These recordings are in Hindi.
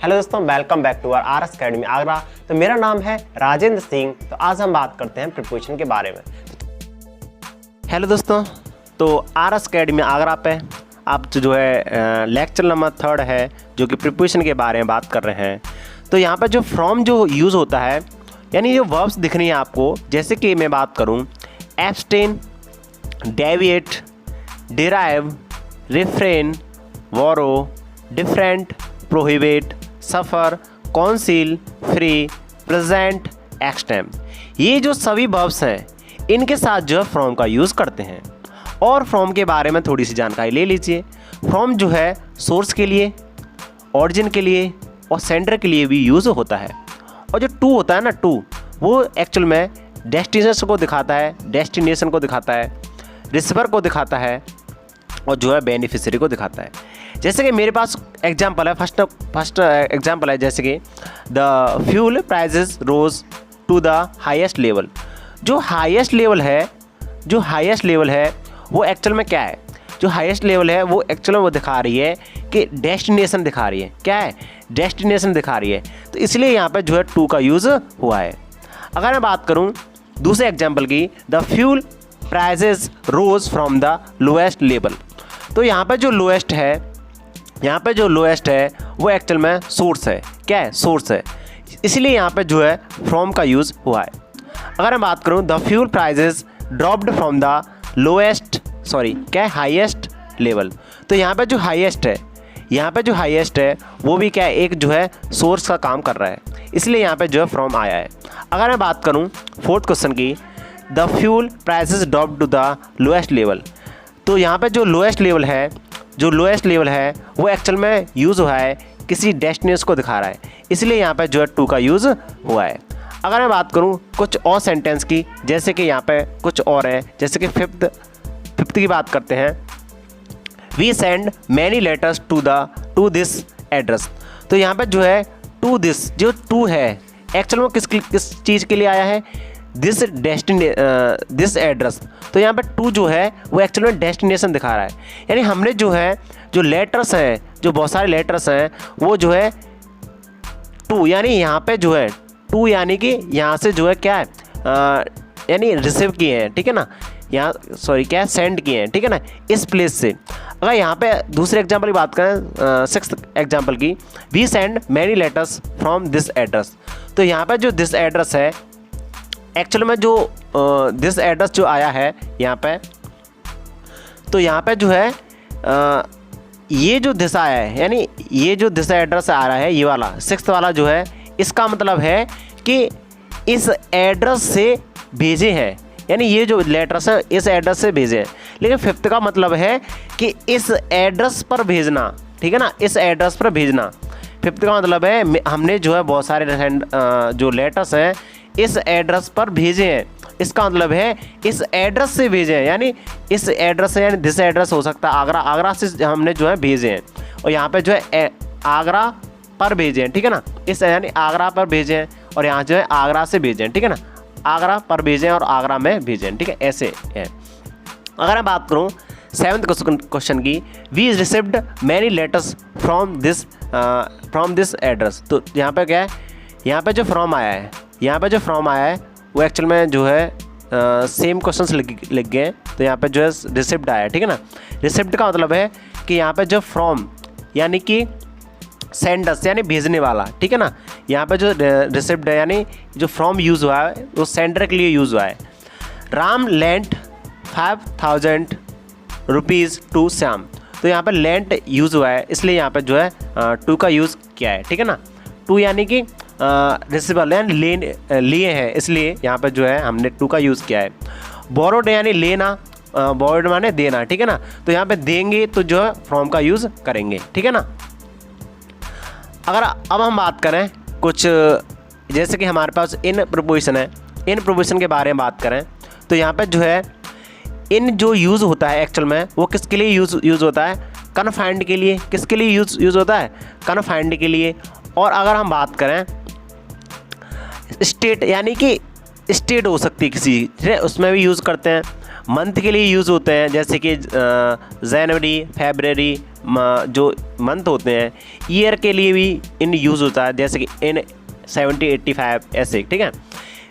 हेलो दोस्तों, welcome back to R S academy Agra. तो मेरा नाम है राजेंद्र सिंह। तो आज हम बात करते हैं प्रिपरेशन के बारे में। हेलो दोस्तों, तो आर एस अकेडमी आगरा पे आप जो है लेक्चर नंबर 3 है जो कि प्रिपरेशन के बारे में बात कर रहे हैं। तो यहाँ पर जो फ्रॉम जो यूज़ होता है, यानी जो वर्ब्स दिख रही हैं आपको, जैसे कि मैं बात करूँ abstain, deviate, derive, refrain, borrow, different, prohibit, suffer, council, free, present, एक्सटेम, ये जो सभी वर्ब्स हैं इनके साथ जो है फ्रॉम का यूज़ करते हैं। और फ्रॉम के बारे में थोड़ी सी जानकारी ले लीजिए। फ्रॉम जो है सोर्स के लिए, ऑरिजिन के लिए और सेंटर के लिए भी यूज़ होता है। और जो टू होता है ना, टू वो एक्चुअल में डेस्टिनेशन को दिखाता है, डेस्टिनेशन को दिखाता है, रिसीवर को दिखाता है और जो है बेनिफिशियरी को दिखाता है। जैसे कि मेरे पास एग्जांपल है, फर्स्ट एग्जांपल है, जैसे कि the fuel prices rose to the highest level. जो हाईएस्ट लेवल है वो एक्चुअल में क्या है? जो हाईएस्ट लेवल है वो एक्चुअल में वो दिखा रही है कि डेस्टिनेशन दिखा रही है। क्या है? डेस्टिनेशन दिखा रही है। तो इसलिए यहाँ पे जो है टू का यूज़ हुआ है। अगर मैं बात करूँ दूसरे एग्जाम्पल की, the fuel prices rose from the lowest level. तो यहाँ पे जो लोएस्ट है वो एक्चुअल में सोर्स है। क्या है? सोर्स है। इसलिए यहाँ पे जो है फ्रॉम का यूज़ हुआ है। अगर मैं बात करूँ the fuel prices dropped from the highest level. तो यहाँ पे जो हाईएस्ट है वो भी क्या है? एक जो है सोर्स का काम कर रहा है, इसलिए यहाँ पे जो है फ्रॉम आया है। अगर मैं बात करूँ फोर्थ क्वेश्चन की, the fuel prices drop to the lowest level. तो यहाँ पे जो लोएस्ट लेवल है वो एक्चुअल में यूज़ हुआ है, किसी डेस्टिनेशन को दिखा रहा है, इसलिए यहाँ पे जो है टू का यूज़ हुआ है। अगर मैं बात करूँ कुछ और सेंटेंस की, जैसे कि यहाँ पे कुछ और है, जैसे कि फिफ्थ की बात करते हैं, we send many letters to this address. तो यहाँ पे जो है टू दिस, जो टू है एक्चुअल में किस चीज़ के लिए आया है? This address. तो यहाँ पे टू जो है वो एक्चुअल में डेस्टिनेशन दिखा रहा है। यानी हमने जो है जो लेटर्स हैं, जो बहुत सारे लेटर्स हैं, वो जो है टू, यानी यहाँ पे जो है टू, यानी कि यहाँ से जो है क्या है, यानी रिसीव किए हैं, ठीक है ना, यहाँ क्या सेंड किए हैं, ठीक है ना, इस प्लेस से। अगर यहाँ पे दूसरे एग्जाम्पल की बात करें, सिक्स्थ एग्जाम्पल की, we send many letters from this address. तो यहाँ पे जो दिस एड्रेस है एक्चुअल में जो दिस एड्रेस जो आया है यहाँ पे, तो यहाँ पे जो है ये जो दिस आया है, यानी ये जो दिस एड्रेस आ रहा है, ये वाला सिक्स्थ वाला जो है, इसका मतलब है कि इस एड्रेस से भेजे हैं, यानी ये जो लेटर्स है इस एड्रेस से भेजे हैं। लेकिन फिफ्थ का मतलब है कि इस एड्रेस पर भेजना, ठीक है ना, इस एड्रेस पर भेजना। फिफ्थ का मतलब है हमने जो है बहुत सारे जो लेटर्स हैं इस एड्रेस पर भेजे हैं, इसका मतलब है इस एड्रेस से भेजे हैं, यानी इस एड्रेस से, यानी दिस एड्रेस हो सकता है आगरा से हमने जो है भेजे हैं, और यहाँ पे जो है आगरा पर भेजे हैं, ठीक है ना, इस यानी आगरा पर भेजे हैं, और यहाँ जो है आगरा से भेजे हैं, ठीक है ना, आगरा पर भेजे हैं और आगरा में भेजे हैं, ठीक है, ऐसे है। अगर मैं बात करूँ सेवन्थ क्वेश्चन की, we received many letters from this address. तो यहाँ पे क्या है? यहाँ पे जो फ्रॉम आया है वो एक्चुअल में जो है सेम क्वेश्चंस लिख गए हैं। तो यहाँ पे जो है रिसिप्ट आया है, ठीक है ना। रिसिप्ट का मतलब है कि यहाँ पे जो फ्रॉम यानी कि सेंडर्स, यानी भेजने वाला, ठीक है ना। यहाँ पे जो रिसिप्ट है, यानी जो फ्रॉम यूज़ हुआ है वो सेंडर के लिए यूज़ हुआ है। Ram lent 5,000 rupees to Shyam. तो यहाँ पे लेंट यूज़ हुआ है, इसलिए यहाँ पे जो है टू का यूज़ किया है, ठीक है ना। टू यानी कि रिसीवर, यानी लिए हैं, इसलिए यहाँ पे जो है हमने टू का यूज़ किया है। बोरोड यानी लेना, बोरोड माने देना, ठीक है ना। तो यहाँ पे देंगे तो जो है फ्रॉम का यूज़ करेंगे, ठीक है ना। अगर अब हम बात करें कुछ, जैसे कि हमारे पास इन प्रोपोजिशन है, इन प्रोपोजिशन के बारे में बात करें तो यहाँ पे जो है इन जो यूज़ होता है एक्चुअल में वो किसके लिए यूज़ होता है? कन्फाइंड के लिए। किसके लिए यूज़ होता है? कन्फाइंड के लिए। और अगर हम बात करें स्टेट, यानी कि स्टेट हो सकती है किसी, उसमें भी यूज़ करते हैं। मंथ के लिए यूज़ होते हैं, जैसे कि जनवरी, फरवरी जो मंथ होते हैं। ईयर के लिए भी इन यूज़ होता है, जैसे कि इन 70, 85 ऐसे, ठीक है।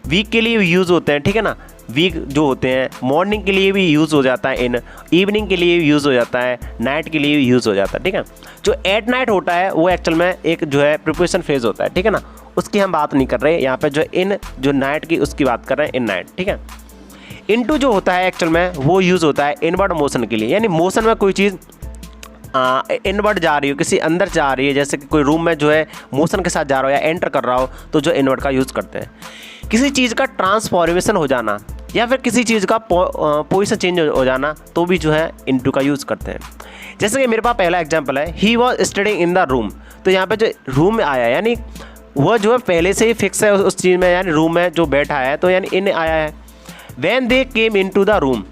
वीक के लिए यूज़ होते हैं, ठीक है ना। वीक जो होते हैं, मॉर्निंग के लिए भी यूज़ हो जाता है, इन इवनिंग के लिए भी यूज़ हो जाता है, नाइट के लिए भी यूज़ हो जाता है, ठीक है। जो एट नाइट होता है वो एक्चुअल में एक जो है प्रिपोजिशन फ्रेज होता है, ठीक है ना। उसकी हम बात नहीं कर रहे यहाँ पे, जो इन जो नाइट की उसकी बात कर रहे हैं, इन नाइट, ठीक है। इनटू जो होता है एक्चुअल में वो यूज़ होता है इनवर्ड मोशन के लिए, यानी मोशन में कोई चीज़ इनवर्ड जा रही हो, किसी अंदर जा रही है, जैसे कि कोई रूम में जो है मोशन के साथ जा रहा हो या एंटर कर रहा हो, तो जो इनवर्ड का यूज़ करते हैं। किसी चीज़ का ट्रांसफॉर्मेशन हो जाना या फिर किसी चीज़ का पोजीशन चेंज हो जाना, तो भी जो है इनटू का यूज़ करते हैं। जैसे कि मेरे पास पहला एग्जांपल है, he was studying in the room. तो यहाँ पे जो रूम में आया है, यानी वह जो है पहले से ही फिक्स है उस चीज़ में, यानी रूम में जो बैठा है, तो यानी इन आया है। When they came into the room,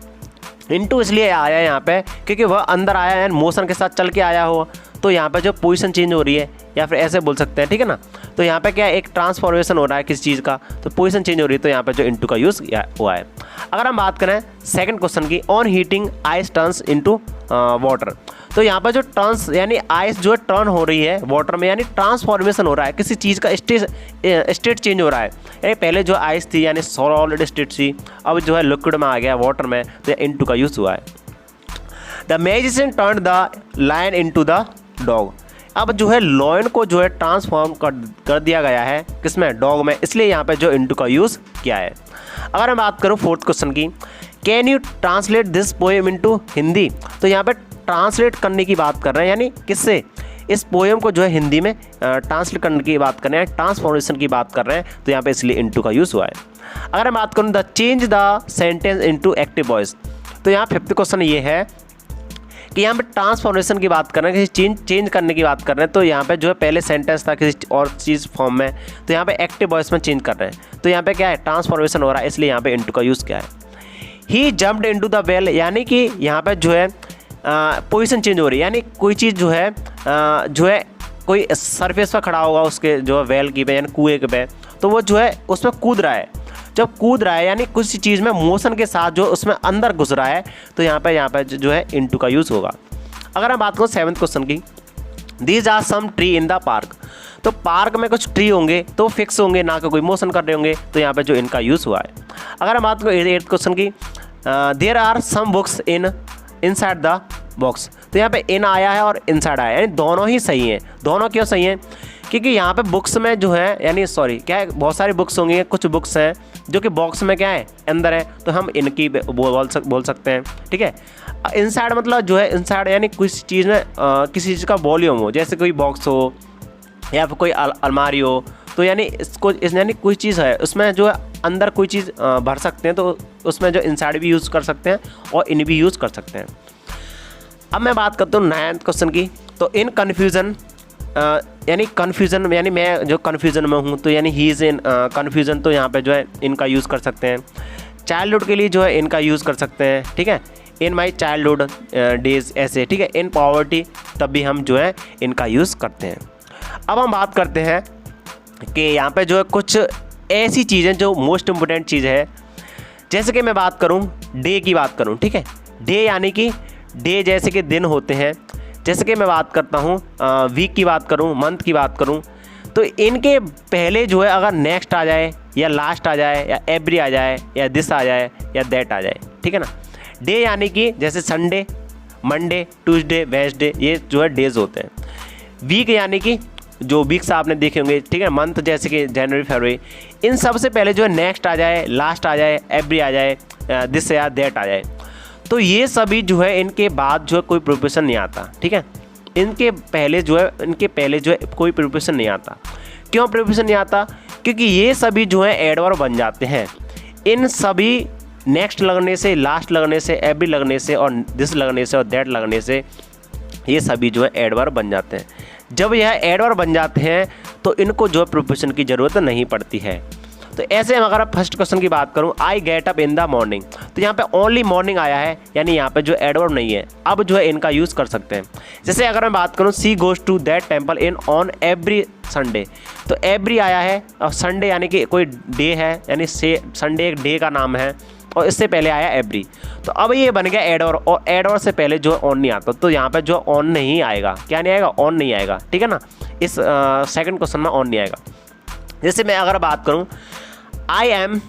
into इसलिए आया है यहाँ पे क्योंकि वह अंदर आया है, मोशन के साथ चल के आया हो, तो यहाँ पे जो पोजीशन चेंज हो रही है, या फिर ऐसे बोल सकते हैं, ठीक है ना। तो यहाँ पे क्या है, एक ट्रांसफॉर्मेशन हो रहा है किसी चीज़ का, तो पोजीशन चेंज हो रही है, तो यहाँ पे जो इनटू का यूज़ हुआ है। अगर हम बात करें सेकंड क्वेश्चन की, on heating ice turns into water. तो यहाँ पर जो टर्न्स यानी आइस जो टर्न हो रही है वाटर में, यानी ट्रांसफॉर्मेशन हो रहा है, किसी चीज़ का स्टेट चेंज हो रहा है। यानी पहले जो आइस थी यानी सॉलिड स्टेट थी, अब जो है लिक्विड में आ गया, वाटर में, तो इनटू का यूज़ हुआ है। The magician turn the lion into the dog. अब जो है लॉयन को जो है ट्रांसफॉर्म कर दिया गया है, किसमें, डॉग में, इसलिए यहाँ पे जो इनटू का यूज़ किया है। अगर मैं बात करूँ फोर्थ क्वेश्चन की, can you translate this poem into Hindi. तो यहाँ पे ट्रांसलेट करने की बात कर रहे हैं, यानी किससे, इस पोएम को जो है हिंदी में ट्रांसलेट करने की बात कर रहे हैं, ट्रांसफॉर्मेशन की बात कर रहे हैं, तो यहाँ पे इसलिए इनटू का यूज़ हुआ है। अगर मैं बात करूँ the change the sentence into active voice, तो यहाँ फिफ्थ क्वेश्चन ये है कि यहाँ पे ट्रांसफॉर्मेशन की बात कर रहे हैं, किसी चेंज करने की बात कर रहे हैं, तो यहाँ पे जो है पहले सेंटेंस था किसी और चीज़ फॉर्म में, तो यहाँ पे एक्टिव वॉइस में चेंज कर रहे हैं, तो यहाँ पे क्या है, ट्रांसफॉर्मेशन हो रहा है, इसलिए यहाँ पे इनटू का यूज़ किया है। ही जम्प्ड इनटू द वेल, यानी कि यहाँ पे जो है पोजीशन चेंज हो रही है, यानी कोई चीज़ जो है कोई सरफेस पर खड़ा होगा उसके जो है वेल की पे, यानी कुएं के पे, तो वो जो है उसमें कूद रहा है। जब कूद रहा है यानी कुछ चीज़ में मोशन के साथ जो उसमें अंदर घुस रहा है, तो यहाँ पे जो है इनटू का यूज़ होगा। अगर हम बात करें सेवन्थ क्वेश्चन की, these are some tree in the park. तो पार्क में कुछ ट्री होंगे तो फिक्स होंगे, ना कि कोई मोशन कर रहे होंगे, तो यहाँ पे जो इनका यूज़ हुआ है। अगर हम बात करें एट्थ क्वेश्चन की, there are some books inside the box. तो यहाँ पे इन आया है और इनसाइड आया है, यानी दोनों ही सही हैं। दोनों क्यों सही हैं, क्योंकि यहाँ पे बुक्स में जो है यानी क्या है, बहुत सारी बुक्स होंगी, कुछ बुक्स हैं जो कि बॉक्स में क्या है, अंदर है, तो हम इनकी बोल सकते हैं, ठीक है। इनसाइड मतलब जो है इनसाइड यानी किसी चीज़ में किसी चीज़ का वॉल्यूम हो, जैसे कोई बॉक्स हो या फिर कोई अलमारी हो, तो यानी इसको यानी कोई चीज़ है उसमें जो है अंदर कोई चीज़ भर सकते हैं, तो उसमें जो इनसाइड भी यूज़ कर सकते हैं और इन भी यूज़ कर सकते हैं। अब मैं बात करता हूँ नाइन्थ क्वेश्चन की, तो इन कन्फ्यूज़न यानी मैं जो कन्फ्यूज़न में हूँ, तो यानी ही इज़ इन कन्फ्यूज़न, तो यहाँ पे जो है इनका यूज़ कर सकते हैं। चाइल्डहुड के लिए जो है इनका यूज़ कर सकते हैं, ठीक है, इन माई चाइल्डहुड डेज ऐसे, ठीक है। इन पॉवर्टी तब भी हम जो है इनका यूज़ करते हैं। अब हम बात करते हैं कि यहाँ पे जो है कुछ ऐसी चीज़ें जो मोस्ट इम्पोर्टेंट चीज़ है, जैसे कि मैं बात करूँ डे की बात करूँ, ठीक है। डे यानी कि डे जैसे कि दिन होते हैं, जैसे कि मैं बात करता हूँ वीक की बात करूँ, मंथ की बात करूँ, तो इनके पहले जो है अगर नेक्स्ट आ जाए या लास्ट आ जाए या एवरी आ जाए या दिस आ जाए या दैट आ जाए, ठीक है ना। डे यानी कि जैसे संडे, मंडे, ट्यूसडे, वेडनेसडे, ये जो है डेज होते हैं। वीक यानी कि जो वीक्स आपने देखे होंगे, ठीक है। मंथ जैसे कि जनवरी, फरवरी, इन सब से पहले जो है नेक्स्ट आ जाए, लास्ट आ जाए, एवरी आ जाए, दिस या दैट आ जाए, तो ये सभी जो है इनके बाद जो है कोई प्रिपोजिशन नहीं आता, ठीक है। इनके पहले जो है कोई प्रिपोजिशन नहीं आता। क्यों प्रिपोजिशन नहीं आता, क्योंकि ये सभी जो है एडवर्ब बन जाते हैं। इन सभी नेक्स्ट लगने से, लास्ट लगने से, एवरी लगने से और दिस लगने से और दैट लगने से ये सभी जो है एडवर्ब बन जाते हैं। जब यह एडवर्ब बन जाते हैं तो इनको जो है प्रिपोजिशन की ज़रूरत नहीं पड़ती है। तो ऐसे हम अगर फर्स्ट क्वेश्चन की बात करूं, I get up in the morning, तो यहाँ पे ओनली मॉर्निंग आया है, यानी यहाँ पे जो एडवर्ब नहीं है। अब जो है इनका यूज़ कर सकते हैं। जैसे अगर मैं बात करूं she goes to that temple in on every Sunday, तो एवरी आया है और संडे यानी कि कोई डे है, यानी संडे एक डे का नाम है, और इससे पहले आया एवरी। तो अब ये बन गया एड और एड और से पहले जो ऑन नहीं आता, तो यहाँ पे जो ऑन नहीं आएगा, क्या नहीं आएगा, ऑन नहीं आएगा, ठीक है ना। इस सेकंड क्वेश्चन में ऑन नहीं आएगा। जैसे मैं अगर बात करूँ I am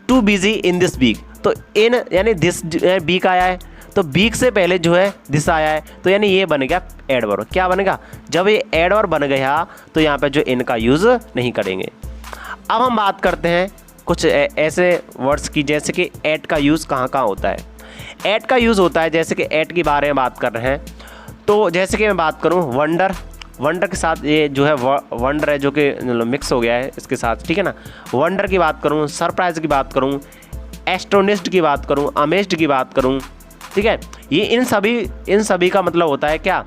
too busy in this week, तो इन यानी दिस वीक आया है, तो वीक से पहले जो है दिस आया है, तो यानी ये बन गया एडवर्ब। क्या बनेगा, जब ये एडवर्ब बन गया तो यहाँ पे जो इन का यूज़ नहीं करेंगे। अब हम बात करते हैं कुछ ऐसे वर्ड्स की, जैसे कि एट का यूज़ कहाँ कहाँ होता है। एट का यूज़ होता है, जैसे कि एट के बारे में बात कर रहे हैं, तो जैसे कि मैं बात करूँ वंडर, वंडर के साथ ये जो है वंडर है जो कि मिक्स हो गया है इसके साथ, ठीक है ना। वंडर की बात करूँ, सरप्राइज की बात करूँ, एस्टोनिस्ड की बात करूँ, अमेज्ड की बात करूँ, ठीक है। ये इन सभी का मतलब होता है क्या,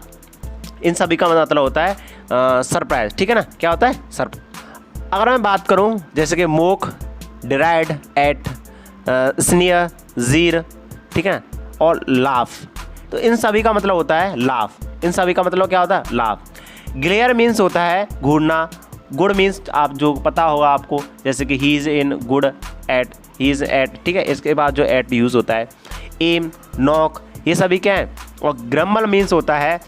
इन सभी का मतलब होता है सरप्राइज, ठीक है ना। क्या होता है अगर मैं बात करूं जैसे कि मोक, डिराइड, एट, स्नियर, जीर, ठीक है, और लाफ, तो इन सभी का मतलब होता है लाफ। इन सभी का मतलब क्या होता है, लाफ। ग्लेयर मीन्स होता है घूरना, गुड मीन्स आप जो पता होगा आपको, जैसे कि he is in good at, he is at, ठीक है, इसके बाद जो एट यूज़ होता है। एम, नॉक, ये सभी क्या है। और ग्रम्बल मीन्स होता है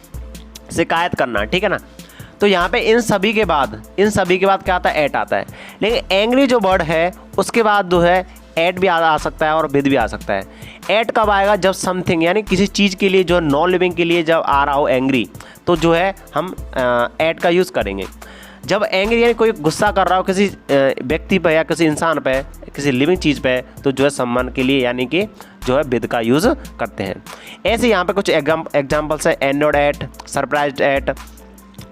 शिकायत करना, ठीक है ना। तो यहाँ पे इन सभी के बाद क्या आता है, एट आता है। लेकिन एंग्री जो वर्ड है उसके बाद जो है एट भी आ सकता है और विद भी आ सकता है। एट कब आएगा, जब समथिंग यानी किसी चीज़ के लिए जो नॉन लिविंग के लिए जब आ रहा हो एंग्री, तो जो है हम एट का यूज़ करेंगे। जब एंग्री यानी कोई गुस्सा कर रहा हो किसी व्यक्ति पर या किसी इंसान पर, किसी लिविंग चीज़ पे, तो जो है सम्मान के लिए यानी कि जो है विद का यूज़ करते हैं। ऐसे यहाँ पे कुछ एग्जाम्पल्स है, endowed at, surprised at,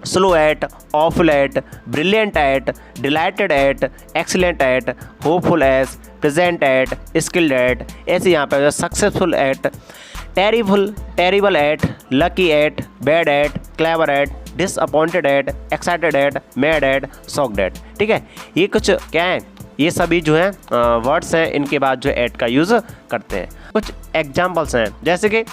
slow at, awful at, brilliant at, delighted at, excellent at, hopeful as, present at, skilled at. ऐसे यहाँ पे successful at, terrible at, lucky at, bad at, clever at, disappointed at, excited at, mad at, shocked at, ठीक है। ये कुछ क्या है, ये सभी जो है वर्ड्स हैं, इनके बाद जो एट का यूज़ करते हैं। कुछ एग्जाम्पल्स हैं, जैसे कि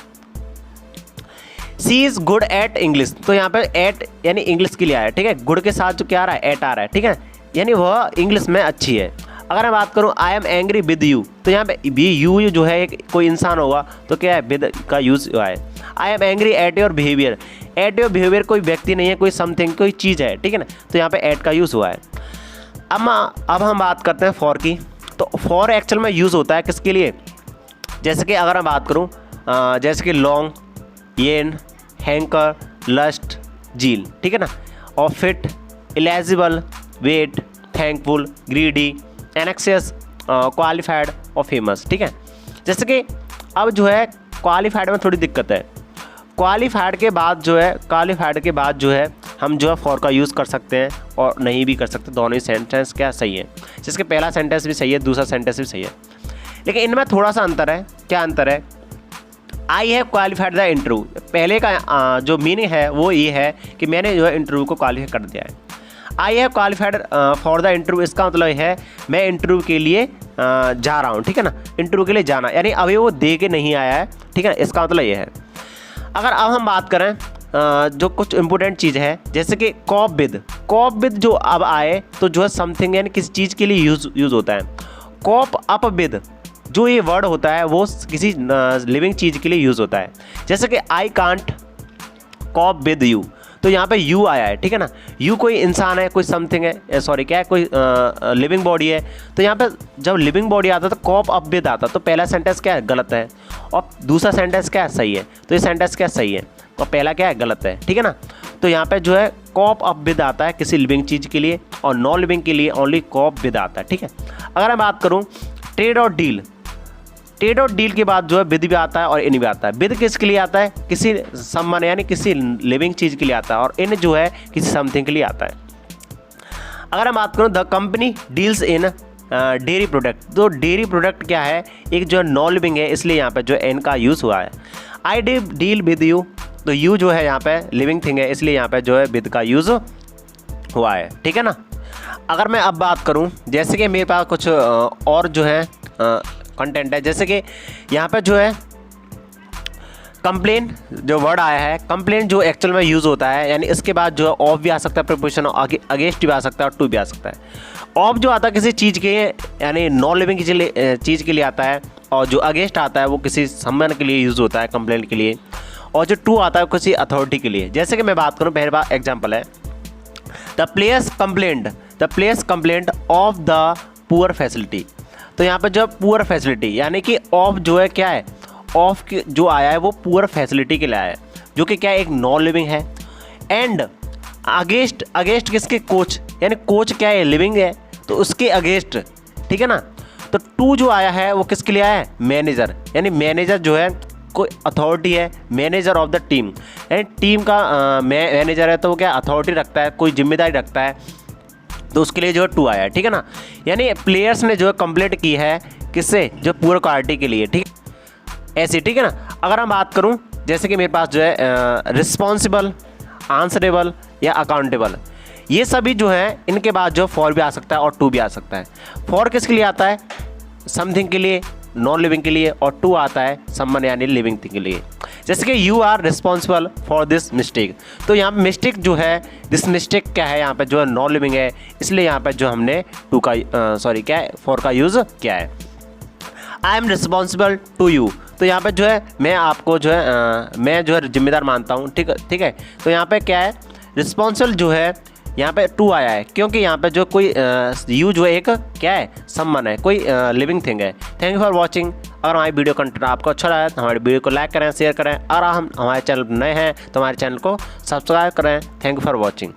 सी इज़ गुड एट इंग्लिश, तो यहाँ पे एट यानी इंग्लिश के लिए आया है, ठीक है। गुड के साथ जो क्या आ रहा है, एट आ रहा है, ठीक है, यानी वह इंग्लिश में अच्छी है। अगर मैं बात करूँ I am angry with you, तो यहाँ पे बी यू जो है कोई इंसान होगा, तो क्या है, विद का यूज़ हुआ है। I am angry at your behaviour, at your behaviour कोई व्यक्ति नहीं है, कोई समथिंग, कोई चीज़ है, ठीक है ना, तो यहाँ पे एट का यूज़ हुआ है। अब हम बात करते हैं फॉर की, तो फॉर एक्चुअल में यूज़ होता है किसके लिए, जैसे कि अगर मैं बात करूँ जैसे कि long, yearn, hanker, lust, zeal, ठीक है ना, और fit, eligible, wait, thankful, greedy, anxious, qualified और फेमस, ठीक है। जैसे कि अब जो है क्वालिफाइड में थोड़ी दिक्कत है। क्वालिफाइड के बाद जो है हम जो है फॉर का यूज़ कर सकते हैं और नहीं भी कर सकते, दोनों ही सेंटेंस क्या सही है। जिसके पहला सेंटेंस भी सही है, दूसरा सेंटेंस भी सही है, लेकिन इनमें थोड़ा सा अंतर है। क्या अंतर है, I have qualified the interview, पहले का जो मीनिंग है वो ये है कि मैंने जो है इंटरव्यू को क्वालिफाई कर दिया है। I have qualified for the interview, इसका मतलब ये है मैं इंटरव्यू के लिए जा रहा हूँ, ठीक है ना, इंटरव्यू के लिए जाना, यानी अभी वो दे के नहीं आया है, ठीक है, इसका मतलब ये है। अगर अब हम बात करें जो कुछ इंपॉर्टेंट चीज़ है, जैसे कि कॉप विद जो अब आए तो जो है समथिंग यानी किसी चीज़ के लिए यूज़ होता है। कॉप अप विद जो ये वर्ड होता है वो किसी लिविंग चीज़ के लिए यूज़ होता है। जैसे कि I can't corp with you, तो यहाँ पे यू आया है, ठीक है ना। यू कोई इंसान है, कोई समथिंग है, सॉरी क्या है, कोई लिविंग बॉडी है, तो यहाँ पे जब लिविंग बॉडी आता तो कॉप अप विद आता, तो पहला सेंटेंस क्या है, गलत है, और दूसरा सेंटेंस क्या है, सही है। तो ये सेंटेंस क्या सही है, तो पहला क्या है, गलत है, ठीक है ना। तो यहाँ पे जो है कॉप अप विद आता है किसी लिविंग चीज़ के लिए, और नॉन लिविंग के लिए ओनली कॉप विद आता है, ठीक है। अगर मैं बात करूँ ट्रेड और डील के बाद जो है विद भी आता है और इन भी आता है। विद किसके लिए आता है, किसी सम्मान यानी किसी लिविंग चीज़ के लिए आता है, और इन जो है किसी समथिंग के लिए आता है। अगर मैं बात करूँ the company deals in dairy product, तो डेयरी प्रोडक्ट क्या है, एक जो नॉन लिविंग है, इसलिए यहाँ पे जो इन का यूज़ हुआ है। आई डील विद यू, तो यू जो है यहाँ पे लिविंग थिंग है, इसलिए यहाँ पे जो है विद का यूज़ हुआ है, ठीक है ना। अगर मैं अब बात करूँ जैसे कि मेरे पास कुछ और जो है कंटेंट है, जैसे कि यहाँ पे जो है कंप्लेन जो वर्ड आया है, कंप्लेन जो एक्चुअल में यूज़ होता है, यानी इसके बाद जो है ऑफ भी आ सकता है, प्रीपोजिशन अगेंस्ट भी आ सकता है और टू भी आ सकता है। ऑफ जो आता है किसी चीज़ के यानी नॉन लिविंग चीज़ के लिए आता है, और जो अगेंस्ट आता है वो किसी संबंध के लिए यूज़ होता है, कंप्लेंट के लिए, और जो टू आता है किसी अथॉरिटी के लिए। जैसे कि मैं बात करूँ, पहले बार एग्जाम्पल है the players complaint of the poor facility. तो यहाँ पर जो पुअर फैसिलिटी यानी कि ऑफ जो है क्या है, ऑफ जो आया है वो पुअर फैसिलिटी के लिए आया है, जो कि क्या है, एक नॉन लिविंग है। एंड अगेंस्ट किसके, कोच, यानी कोच क्या है, लिविंग है, तो उसके अगेंस्ट, ठीक है ना। तो टू जो आया है वो किसके लिए आया है, मैनेजर, यानी मैनेजर जो है कोई अथॉरिटी है, मैनेजर ऑफ द टीम, यानी टीम का मैनेजर है तो वो क्या अथॉरिटी रखता है, कोई जिम्मेदारी रखता है, तो उसके लिए जो है टू आया है, ठीक है ना। यानी प्लेयर्स ने जो है कंप्लेंट की है किससे, जो पुअर क्वालिटी के लिए, ठीक ऐसे, ठीक है ना। अगर हम बात करूं जैसे कि मेरे पास जो है रिस्पॉन्सिबल, आंसरेबल या अकाउंटेबल, ये सभी जो है इनके बाद जो फॉर भी आ सकता है और टू भी आ सकता है। फॉर किसके लिए आता है, समथिंग के लिए, नॉन लिविंग के लिए, और टू आता है समवन यानी लिविंग थिंग के लिए। जैसे कि you are responsible for this mistake, तो यहाँ पे मिस्टेक जो है, दिस मिस्टेक क्या है, यहाँ पे जो है नॉन लिविंग है, इसलिए यहाँ पे जो हमने टू का क्या है, फॉर का यूज़ किया है। I am responsible to you, तो यहाँ पे जो है मैं आपको जो है मैं जो है जिम्मेदार मानता हूँ, ठीक है। तो यहाँ पे क्या है, रिस्पॉन्सिबल जो है यहाँ पे टू आया है, क्योंकि यहाँ पे जो कोई यू जो है एक क्या है, सम्मन है, कोई लिविंग थिंग है। Thank you for watching. अगर हमारी वीडियो कंटेंट आपको अच्छा लगा तो हमारी वीडियो को लाइक करें, शेयर करें, और हम हमारे चैनल नए हैं तो हमारे चैनल को सब्सक्राइब करें। Thank you for watching.